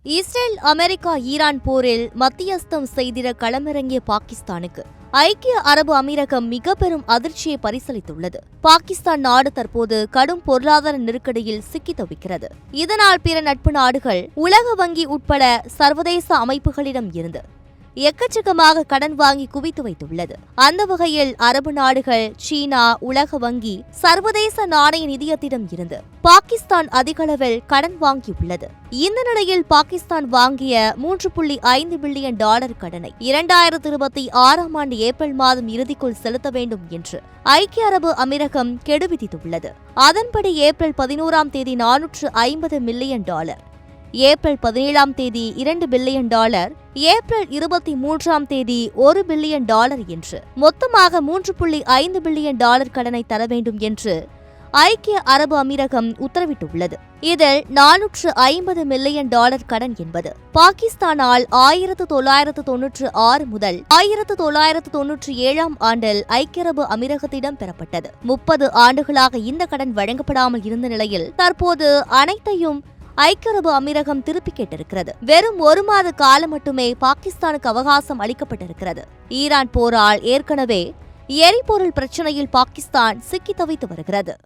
Israel America Iran போரில் மத்தியஸ்தம் செய்திட களமிறங்கிய பாகிஸ்தானுக்கு ஐக்கிய அரபு அமீரகம் மிக பெரும் அதிர்ச்சியை பரிசளித்துள்ளது. பாகிஸ்தான் நாடு தற்போது கடும் பொருளாதார நெருக்கடியில் சிக்கி தவிக்கிறது. இதனால் பிற நட்பு நாடுகள், உலக வங்கி உட்பட சர்வதேச அமைப்புகளிடம் இருந்து எக்கச்சக்கமாக கடன் வாங்கி குவித்து வைத்துள்ளது. அந்த வகையில் அரபு நாடுகள், சீனா, உலக வங்கி, சர்வதேச நாணய நிதியத்திடம் இருந்து பாகிஸ்தான் அதிகளவில் கடன் வாங்கியுள்ளது. இந்த நிலையில் பாகிஸ்தான் வாங்கிய $3.5 பில்லியன் கடனை 2026ஆம் ஆண்டு ஏப்ரல் மாதம் இறுதிக்குள் செலுத்த வேண்டும் என்று ஐக்கிய அரபு அமீரகம் கெடு விதித்துள்ளது. அதன்படி ஏப்ரல் 11ஆம் தேதி $450 மில்லியன், ஏப்ரல் 17ஆம் தேதி $2 பில்லியன், ஏப்ரல் 23ஆம் தேதி $1 பில்லியன் என்று மொத்தமாக $3.5 பில்லியன் கடனை தர வேண்டும் என்று ஐக்கிய அரபு அமீரகம் உத்தரவிட்டுள்ளது. இதில் $450 மில்லியன் கடன் என்பது பாகிஸ்தானால் 1996 முதல் 1997ஆம் ஆண்டில் ஐக்கிய அரபு அமீரகத்திடம் பெறப்பட்டது. 30 ஆண்டுகளாக இந்த கடன் வழங்கப்படாமல் இருந்த நிலையில் தற்போது அனைத்தையும் ஐக்கிய அரபு அமீரகம் திருப்பி கேட்டிருக்கிறது. வெறும் 1 மாத காலம் மட்டுமே பாகிஸ்தானுக்கு அவகாசம் அளிக்கப்பட்டிருக்கிறது. ஈரான் போரால் ஏற்கனவே எரிபொருள் பிரச்சினையில் பாகிஸ்தான் சிக்கி தவித்து வருகிறது.